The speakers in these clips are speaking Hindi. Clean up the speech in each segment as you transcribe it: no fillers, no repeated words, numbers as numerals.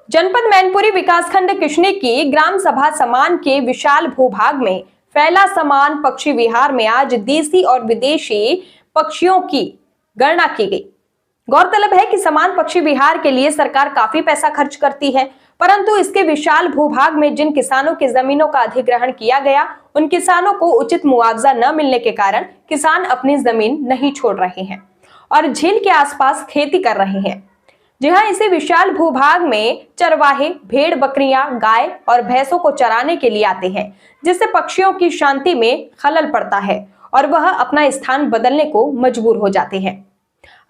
जनपद मैनपुरी विकासखंड किशनी की ग्राम सभा समान के विशाल भूभाग में फैला समान पक्षी विहार में आज देसी और विदेशी पक्षियों की गणना की गई। गौरतलब है कि समान पक्षी विहार के लिए सरकार काफी पैसा खर्च करती है, परंतु इसके विशाल भूभाग में जिन किसानों की जमीनों का अधिग्रहण किया गया, उन किसानों को उचित मुआवजा न मिलने के कारण किसान अपनी जमीन नहीं छोड़ रहे हैं और झील के आसपास खेती कर रहे हैं। जी हाँ, इसी विशाल भूभाग में चरवाहे भेड़ बकरियां गाय और भैंसों को चराने के लिए आते हैं, जिससे पक्षियों की शांति में खलल पड़ता है और वह अपना स्थान बदलने को मजबूर हो जाते हैं।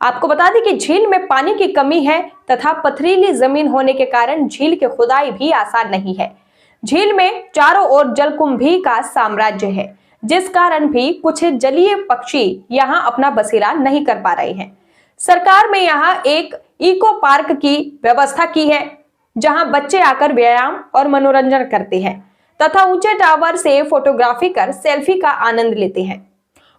आपको बता दें कि झील में पानी की कमी है तथा पथरीली जमीन होने के कारण झील की खुदाई भी आसान नहीं है। झील में चारों ओर जलकुंभी का साम्राज्य है, जिस कारण भी कुछ जलीय पक्षी यहाँ अपना बसेरा नहीं कर पा रहे हैं। सरकार में यहाँ एक इको पार्क की व्यवस्था की है, जहां बच्चे आकर व्यायाम और मनोरंजन करते हैं तथा ऊंचे टावर से फोटोग्राफी कर सेल्फी का आनंद लेते हैं।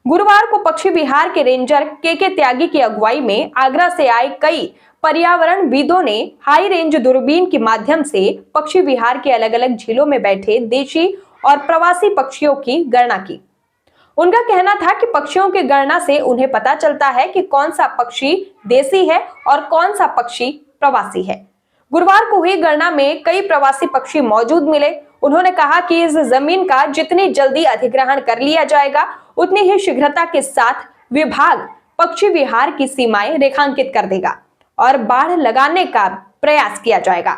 गुरुवार को पक्षी विहार के रेंजर के त्यागी की अगुवाई में आगरा से आए कई पर्यावरणविदों ने हाई रेंज दूरबीन के माध्यम से पक्षी विहार के अलग अलग झीलों में बैठे देशी और प्रवासी पक्षियों की गणना की। उनका कहना था कि पक्षियों की गणना से उन्हें पता चलता है कि कौन सा पक्षी देसी है और कौन सा पक्षी प्रवासी है। गुरुवार को हुई गणना में कई प्रवासी पक्षी मौजूद मिले। उन्होंने कहा कि इस जमीन का जितनी जल्दी अधिग्रहण कर लिया जाएगा, उतनी ही शीघ्रता के साथ विभाग पक्षी विहार की सीमाएं रेखांकित कर देगा और बाढ़ लगाने का प्रयास किया जाएगा,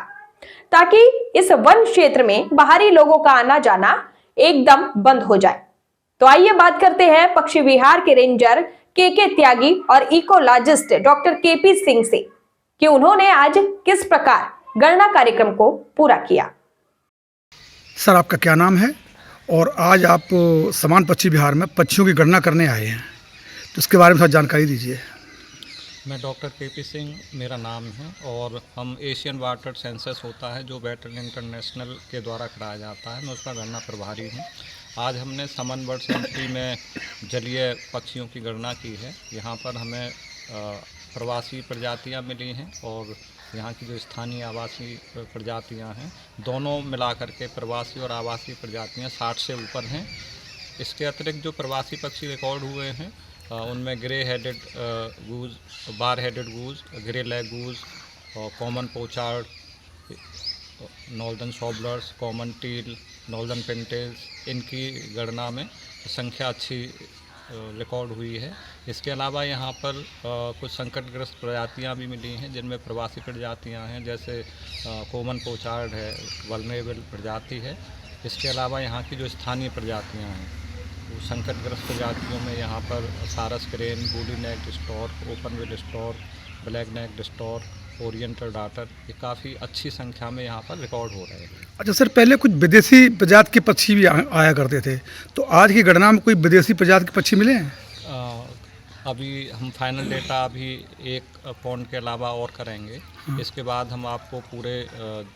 ताकि इस वन क्षेत्र में बाहरी लोगों का आना जाना एकदम बंद हो जाए। तो आइए बात करते हैं पक्षी विहार के रेंजर के त्यागी और इकोलॉजिस्ट डॉक्टर केपी सिंह से कि उन्होंने आज किस प्रकार गणना कार्यक्रम को पूरा किया। सर, आपका क्या नाम है और आज आप समान पक्षी विहार में पक्षियों की गणना करने आए हैं, तो इसके बारे में थोड़ा जानकारी दीजिए। मैं डॉक्टर केपी सिंह मेरा नाम है और हम एशियन वाटर सेंसस होता है जो वेटरन इंटरनेशनल के द्वारा कराया जाता है, मैं उसका गणना प्रभारी हूँ। आज हमने समन बर्ड सेंचुरी में जलीय पक्षियों की गणना की है। यहाँ पर हमें प्रवासी प्रजातियाँ मिली हैं और यहाँ की जो स्थानीय आवासीय प्रजातियाँ हैं, दोनों मिलाकर के प्रवासी और आवासीय प्रजातियाँ 60 से ऊपर हैं। इसके अतिरिक्त जो प्रवासी पक्षी रिकॉर्ड हुए हैं उनमें grey headed goose, bar headed goose, greylag goose और common pochard, northern shovelers, common teal, northern pintails, इनकी गणना में संख्या अच्छी रिकॉर्ड हुई है। इसके अलावा यहाँ पर कुछ संकटग्रस्त प्रजातियाँ भी मिली हैं, जिनमें प्रवासी प्रजातियाँ हैं, जैसे कॉमन पोचार्ड है, वल्नरेबल प्रजाति है। इसके अलावा यहाँ की जो स्थानीय प्रजातियाँ हैं वो संकटग्रस्त प्रजातियों में यहाँ पर sarus crane, woolly neck stork, open bill stork, black neck stork, oriental darter, ये काफ़ी अच्छी संख्या में यहाँ पर रिकॉर्ड हो रहे हैं। अच्छा सर, पहले कुछ विदेशी प्रजाति के पक्षी भी आया करते थे, तो आज की गणना में कोई विदेशी प्रजाति के पक्षी मिले हैं? अभी हम फाइनल डेटा अभी एक पॉइंट के अलावा और करेंगे। इसके बाद हम आपको पूरे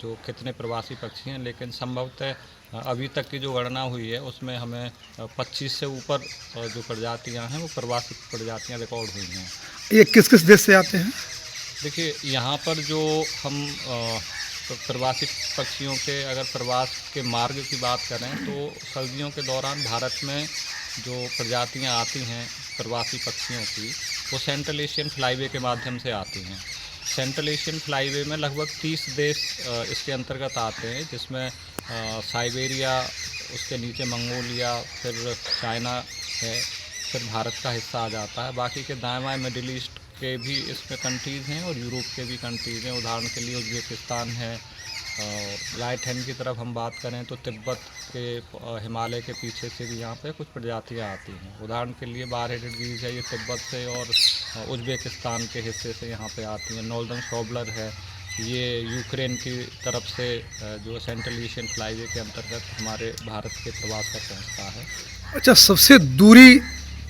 जो कितने प्रवासी पक्षी हैं, लेकिन संभवतः अभी तक की जो गणना हुई है उसमें हमें 25 से ऊपर जो प्रजातियां हैं वो प्रवासी प्रजातियां रिकॉर्ड हुई हैं। ये किस किस देश से आते हैं? देखिए, यहाँ पर जो हम प्रवासी पक्षियों के अगर प्रवास के मार्ग की बात करें तो सर्दियों के दौरान भारत में जो प्रजातियां आती हैं प्रवासी पक्षियों की, वो सेंट्रल एशियन फ्लाईवे के माध्यम से आती हैं। सेंट्रल एशियन फ्लाईवे में लगभग 30 देश इसके अंतर्गत आते हैं, जिसमें साइबेरिया, उसके नीचे मंगोलिया, फिर चाइना है, फिर भारत का हिस्सा आ जाता है। बाकी के दाएं बाएं मिडिल ईस्ट के भी इसमें कंट्रीज़ हैं और यूरोप के भी कंट्रीज़ हैं। उदाहरण के लिए उज़्बेकिस्तान है। राइट हैंड की तरफ हम बात करें तो तिब्बत के हिमालय के पीछे से भी यहाँ पे कुछ प्रजातियाँ आती हैं। उदाहरण के लिए बार हेडेड गीज़ है, ये तिब्बत से और उज़्बेकिस्तान के हिस्से से यहाँ पे आती हैं। नॉर्दर्न शॉबलर है, ये यूक्रेन की तरफ से जो सेंट्रल एशियन फ्लाईवे के अंतर्गत हमारे भारत के प्रवास पर पहुँचता है। अच्छा, सबसे दूरी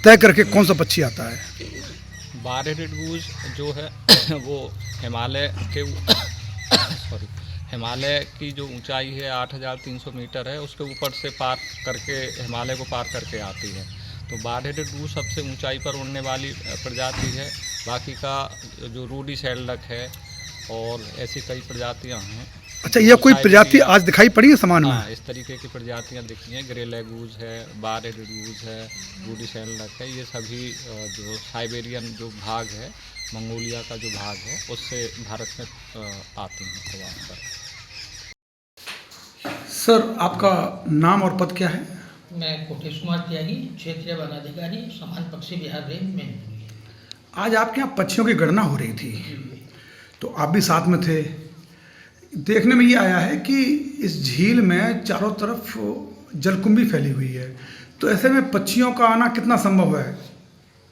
तय करके कौन सा पक्षी आता है? बार हेडेड गूज जो है वो हिमालय के हिमालय की जो ऊंचाई है 8300 मीटर है, उसके ऊपर से पार करके हिमालय को पार करके आती है। तो बार हेडेड गूज सबसे ऊंचाई पर उड़ने वाली प्रजाति है। बाकी का जो रूडी शेल्डक है और ऐसी कई प्रजातियां हैं अच्छा, ये कोई साइबेरियन- प्रजाति आज दिखाई पड़ी है समान में? हाँ, इस तरीके की प्रजातियां दिखती हैं। ग्रे लेगूज है, बार एडगूज है, रूडी सैनलक है, ये सभी जो साइबेरियन जो भाग है, मंगोलिया का जो भाग है, उससे भारत में आती हैं प्रवास पर। सर, आपका नाम और पद क्या है? मैं कोटेश कुमार त्यागी, क्षेत्रीय वन अधिकारी, समान पक्षी बिहार रेंज में। आज आपके यहाँ पक्षियों की गणना हो रही थी, तो आप भी साथ में थे। देखने में ये आया है कि इस झील में चारों तरफ जलकुंभी फैली हुई है, तो ऐसे में पक्षियों का आना कितना संभव है?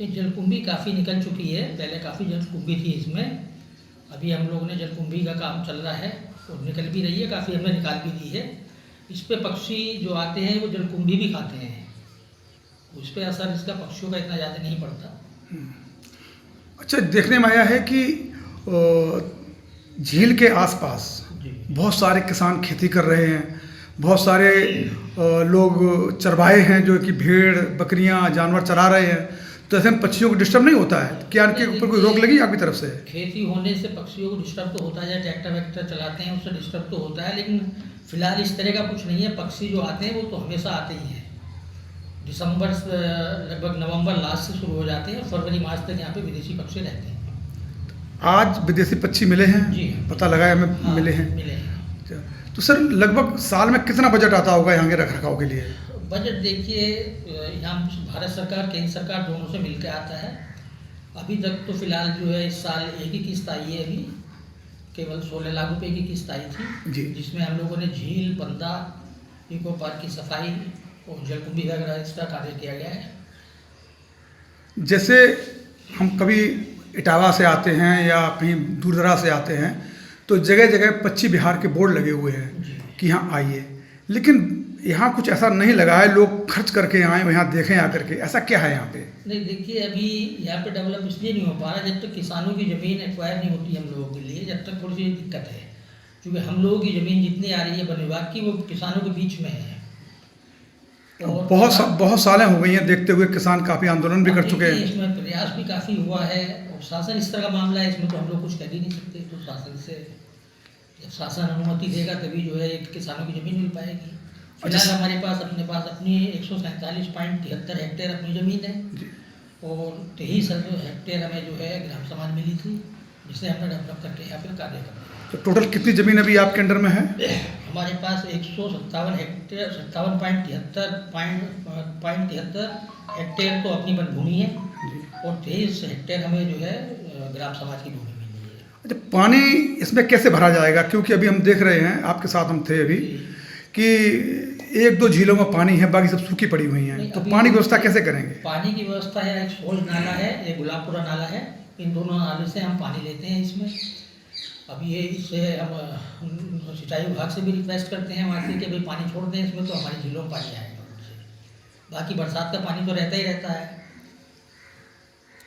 ये जलकुंभी काफ़ी निकल चुकी है, पहले काफ़ी जलकुंभी थी इसमें। अभी हम लोगों ने जलकुंभी का काम चल रहा है और निकल भी रही है, काफ़ी हमने निकाल भी दी है। इस पे पक्षी जो आते हैं वो जलकुंभी भी खाते हैं, उस पर असर इसका पक्षियों का इतना ज़्यादा नहीं पड़ता। अच्छा, देखने में आया है कि झील के आसपास जी। बहुत सारे किसान खेती कर रहे हैं, बहुत सारे लोग चरवाहे हैं जो कि भेड़ बकरियां जानवर चरा रहे हैं, तो ऐसे में पक्षियों को डिस्टर्ब नहीं होता है? क्या इनके ऊपर कोई रोक लगी आपकी तरफ से? खेती होने से पक्षियों को डिस्टर्ब तो होता है, ट्रैक्टर वैक्टर चलाते हैं उससे डिस्टर्ब तो होता है, लेकिन फिलहाल इस तरह का कुछ नहीं है। पक्षी जो आते हैं वो तो हमेशा आते ही हैं। दिसंबर से लगभग नवंबर लास्ट से शुरू हो जाते हैं, फरवरी मार्च तक यहाँ पे विदेशी पक्षी रहते हैं। आज विदेशी पक्षी मिले हैं? जी। पता लगा है हमें? हाँ, मिले हैं। मिले हैं। तो सर, लगभग साल में कितना बजट आता होगा यहाँ के रख रखाव के लिए? बजट देखिए, यहाँ भारत सरकार केंद्र सरकार दोनों से मिलकर आता है। अभी तक तो फिलहाल जो है इस साल एक ही किस्त आई है, अभी केवल 16 लाख रुपए की किस्त आई थी जी। जिसमें हम लोगों ने झील, बंदा, इको पार्क की सफाई और जलकुंभी वगैरह इसका कार्य किया गया है। जैसे हम कभी इटावा से आते हैं या कहीं दूर दराज से आते हैं, तो जगह जगह पक्षी विहार के बोर्ड लगे हुए हैं जी। कि यहाँ आइए, लेकिन यहाँ कुछ ऐसा नहीं लगा है लोग खर्च करके आए यहाँ देखें आकर के। ऐसा क्या है यहाँ पे? नहीं, देखिए अभी यहाँ पे डेवलप इसलिए नहीं हो पा रहा जब तक किसानों की ज़मीन एक्वायर नहीं होती हम लोगों के लिए, जब तक थोड़ी सी दिक्कत है। क्योंकि हम लोगों की ज़मीन जितनी आ रही है वन विभाग की, वो किसानों के बीच में है। और बहुत सालें हो गई हैं देखते हुए, किसान काफ़ी आंदोलन भी कर चुके हैं। इसमें प्रयास भी काफ़ी हुआ है और शासन इस तरह का मामला है, इसमें तो हम लोग कुछ कर ही नहीं सकते। तो शासन से जब शासन अनुमति देगा तभी जो है किसानों की ज़मीन मिल पाएगी। फिलहाल हमारे पास अपनी 147.73 हेक्टेयर अपनी ज़मीन है और 23 हेक्टेयर हमें जो है ग्राम समाज मिली थी, जिसे हमने डेवलप करके यहाँ पर कार्य कर रहे हैं। तो टोटल कितनी ज़मीन अभी आपके अंडर में है? हमारे पास 157 हेक्टेयर 57.73 हेक्टेयर तो अपनी वन भूमि है और 23 हेक्टेयर हमें जो है ग्राम समाज की भूमि मिली है। अच्छा, पानी इसमें कैसे भरा जाएगा? क्योंकि अभी हम देख रहे हैं, आपके साथ हम थे अभी, कि एक दो झीलों में पानी है, बाकी सब सूखी पड़ी हुई हैं, तो पानी की व्यवस्था कैसे करेंगे? पानी की व्यवस्था है, एक सोज नाला है, एक गुलाबपुरा नाला है, इन दोनों नाले से हम पानी लेते हैं इसमें। अब ये इससे हम सिंचाई विभाग से भी रिक्वेस्ट करते हैं वहाँ से कि भाई पानी छोड़ दें इसमें, तो हमारी झीलों में पानी आएगा। बाकी बरसात का पानी तो रहता ही रहता है।